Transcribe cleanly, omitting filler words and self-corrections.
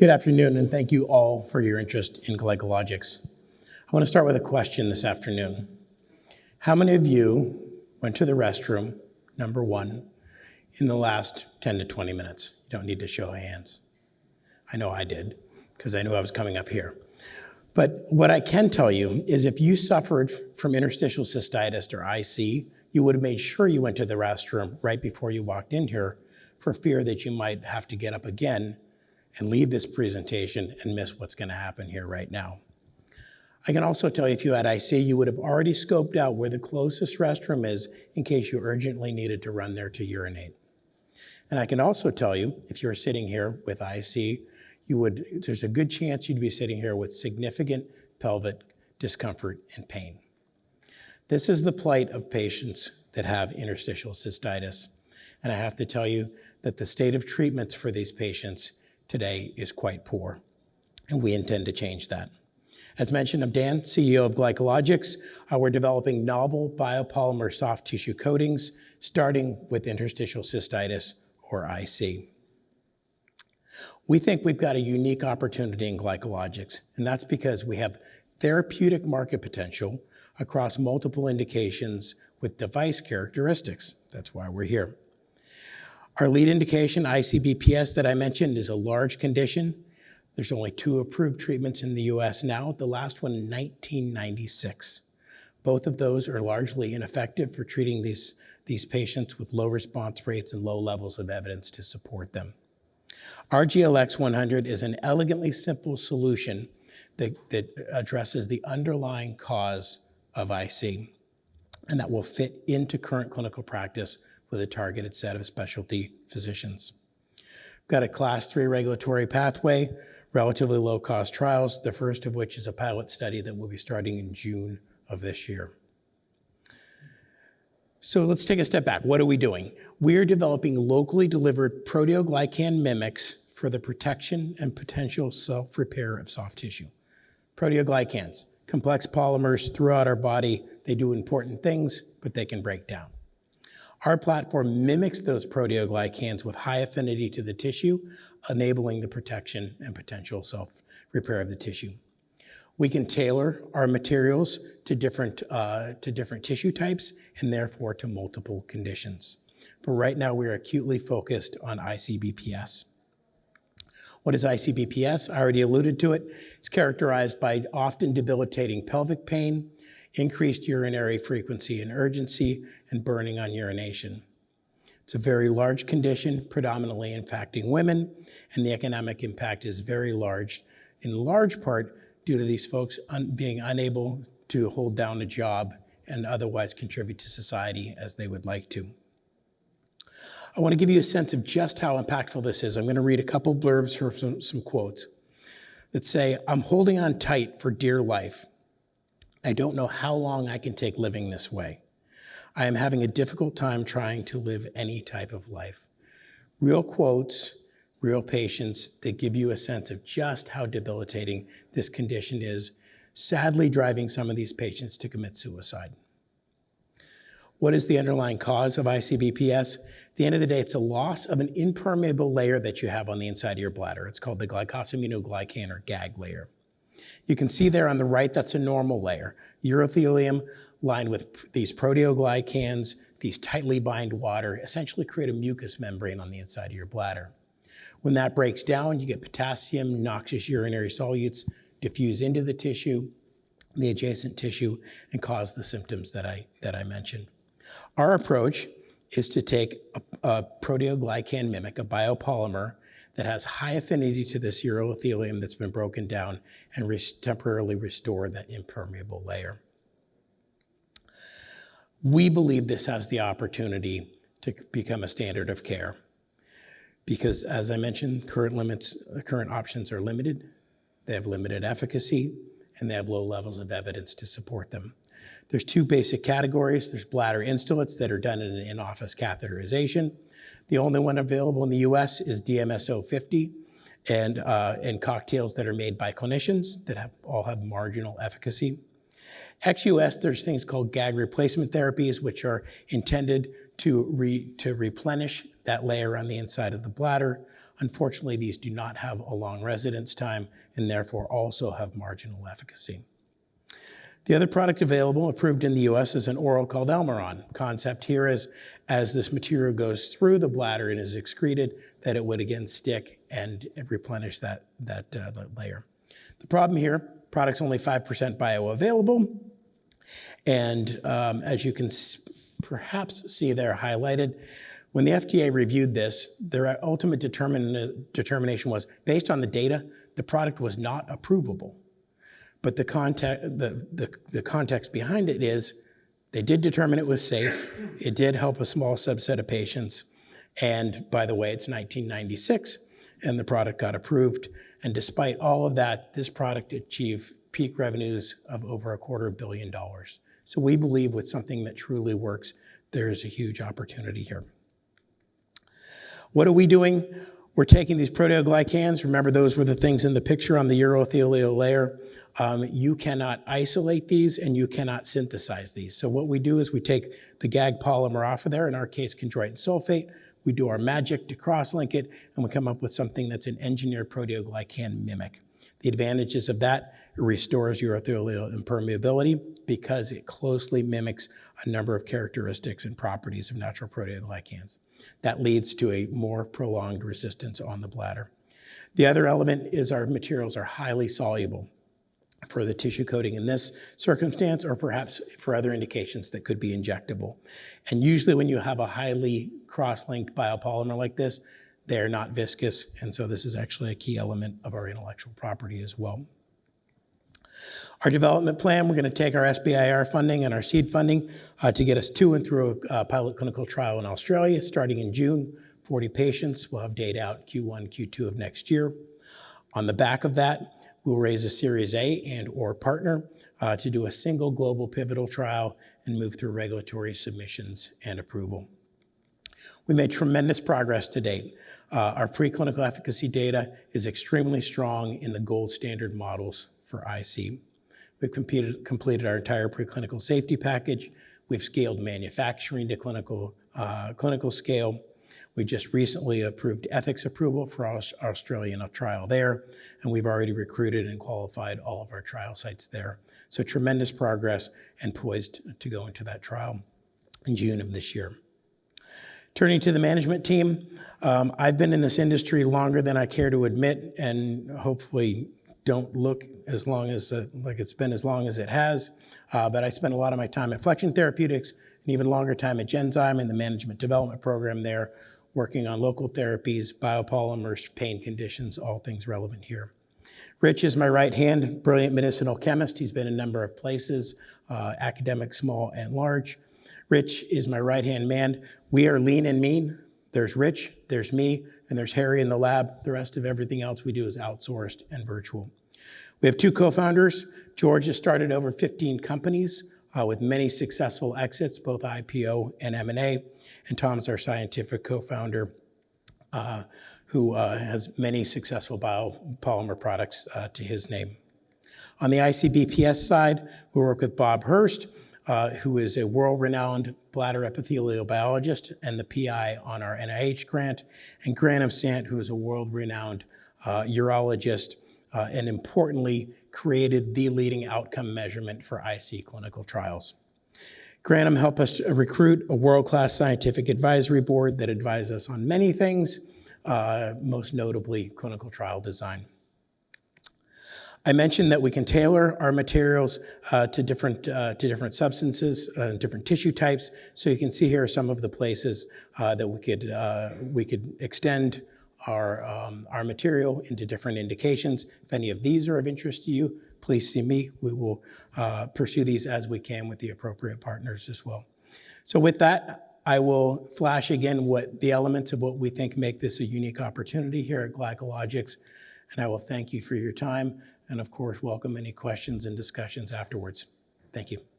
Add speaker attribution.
Speaker 1: Good afternoon, and thank you all for your interest in Glycologix. I want to start with a question this afternoon. How many of you went to the restroom, number one, in the last 10 to 20 minutes? You don't need to show hands. I know I did, because I knew I was coming up here. But what I can tell you is if you suffered from interstitial cystitis or IC, you would have made sure you went to the restroom right before you walked in here for fear that you might have to get up again and leave this presentation and miss what's going to happen here right now. I can also tell you if you had IC, you would have already scoped out where the closest restroom is in case you urgently needed to run there to urinate. And I can also tell you, if you're sitting here with IC, there's a good chance you'd be sitting here with significant pelvic discomfort and pain. This is the plight of patients that have interstitial cystitis. And I have to tell you that the state of treatments for these patients today is quite poor, and we intend to change that. As mentioned, I'm Dan, CEO of Glycologix. We're developing novel biopolymer soft tissue coatings, starting with interstitial cystitis, or IC. We think we've got a unique opportunity in Glycologix, and that's because we have therapeutic market potential across multiple indications with device characteristics. That's why we're here. Our lead indication, IC-BPS, that I mentioned, is a large condition. There's only 2 approved treatments in the US now, the last one in 1996. Both of those are largely ineffective for treating these patients with low response rates and low levels of evidence to support them. Our GLX-100 is an elegantly simple solution that addresses the underlying cause of IC, and that will fit into current clinical practice with a targeted set of specialty physicians. We've got a Class 3 regulatory pathway, relatively low-cost trials, the first of which is a pilot study that will be starting in June of this year. So let's take a step back. What are we doing? We're developing locally delivered proteoglycan mimics for the protection and potential self-repair of soft tissue. Proteoglycans, complex polymers throughout our body. They do important things, but they can break down. Our platform mimics those proteoglycans with high affinity to the tissue, enabling the protection and potential self-repair of the tissue. We can tailor our materials to different tissue types and therefore to multiple conditions. But right now we're acutely focused on IC-BPS. What is IC-BPS? I already alluded to it. It's characterized by often debilitating pelvic pain, increased urinary frequency and urgency, and burning on urination. It's a very large condition, predominantly impacting women, and the economic impact is very large, in large part due to these folks being unable to hold down a job and otherwise contribute to society as they would like to. I want to give you a sense of just how impactful this is. I'm going to read a couple blurbs from some quotes that say, "I'm holding on tight for dear life. I don't know how long I can take living this way. I am having a difficult time trying to live any type of life." Real quotes, real patients that give you a sense of just how debilitating this condition is, sadly driving some of these patients to commit suicide. What is the underlying cause of IC-BPS? At the end of the day, it's a loss of an impermeable layer that you have on the inside of your bladder. It's called the glycosaminoglycan or GAG layer. You can see there on the right, that's a normal layer. Urothelium lined with these proteoglycans, these tightly bind water, essentially create a mucous membrane on the inside of your bladder. When that breaks down, you get potassium, noxious urinary solutes diffuse into the tissue, the adjacent tissue, and cause the symptoms that I mentioned. Our approach is to take a proteoglycan mimic, a biopolymer, that has high affinity to this urothelium that's been broken down and temporarily restore that impermeable layer. We believe this has the opportunity to become a standard of care because, as I mentioned, current options are limited, they have limited efficacy, and they have low levels of evidence to support them. There's 2 basic categories. There's bladder instillates that are done in an in-office catheterization. The only one available in the US is DMSO50 and cocktails that are made by clinicians that all have marginal efficacy. Ex-US, there's things called gag replacement therapies, which are intended to replenish that layer on the inside of the bladder. Unfortunately, these do not have a long residence time and therefore also have marginal efficacy. The other product available, approved in the US, is an oral called Elmeron. Concept here is, as this material goes through the bladder and is excreted, that it would again stick and replenish that layer. The problem here, product's only 5% bioavailable, and as you can perhaps see there highlighted, when the FDA reviewed this, their ultimate determination was, based on the data, the product was not approvable. But the context behind it is they did determine it was safe. It did help a small subset of patients. And by the way, it's 1996, and the product got approved. And despite all of that, this product achieved peak revenues of over $250 million. So we believe with something that truly works, there is a huge opportunity here. What are we doing? We're taking these proteoglycans. Remember, those were the things in the picture on the urothelial layer. You cannot isolate these and you cannot synthesize these. So what we do is we take the GAG polymer off of there, in our case, chondroitin sulfate. We do our magic to cross-link it, and we come up with something that's an engineered proteoglycan mimic. The advantages of that, it restores urothelial impermeability because it closely mimics a number of characteristics and properties of natural proteoglycans. That leads to a more prolonged resistance on the bladder. The other element is our materials are highly soluble for the tissue coating in this circumstance, or perhaps for other indications that could be injectable. And usually when you have a highly cross-linked biopolymer like this, they're not viscous, and so this is actually a key element of our intellectual property as well. Our development plan, we're going to take our SBIR funding and our seed funding to get us to and through a pilot clinical trial in Australia, starting in June, 40 patients. We'll have data out Q1, Q2 of next year. On the back of that, we'll raise a Series A and or partner to do a single global pivotal trial and move through regulatory submissions and approval. We made tremendous progress to date. Our preclinical efficacy data is extremely strong in the gold standard models for IC. We've completed our entire preclinical safety package. We've scaled manufacturing to clinical scale. We just recently approved ethics approval for our Australian trial there, and we've already recruited and qualified all of our trial sites there. So tremendous progress and poised to go into that trial in June of this year. Turning to the management team, I've been in this industry longer than I care to admit, and hopefully don't look as long as, like it's been as long as it has, but I spent a lot of my time at Flexion Therapeutics, and even longer time at Genzyme in the management development program there, working on local therapies, biopolymers, pain conditions, all things relevant here. Rich is my right hand, brilliant medicinal chemist. He's been a number of places, academic, small, and large. Rich is my right-hand man. We are lean and mean. There's Rich, there's me, and there's Harry in the lab. The rest of everything else we do is outsourced and virtual. We have two co-founders. George has started over 15 companies with many successful exits, both IPO and M&A. And Tom's our scientific co-founder who has many successful biopolymer products to his name. On the ICBPS side, we work with Bob Hurst, who is a world-renowned bladder epithelial biologist and the PI on our NIH grant, and Granham Sant, who is a world-renowned urologist and importantly created the leading outcome measurement for IC clinical trials. Granham helped us recruit a world-class scientific advisory board that advises us on many things, most notably clinical trial design. I mentioned that we can tailor our materials to different substances, different tissue types. So you can see here some of the places that we could extend our material into different indications. If any of these are of interest to you, please see me. We will pursue these as we can with the appropriate partners as well. So with that, I will flash again what the elements of what we think make this a unique opportunity here at Glycologix. And I will thank you for your time and of course welcome any questions and discussions afterwards. Thank you.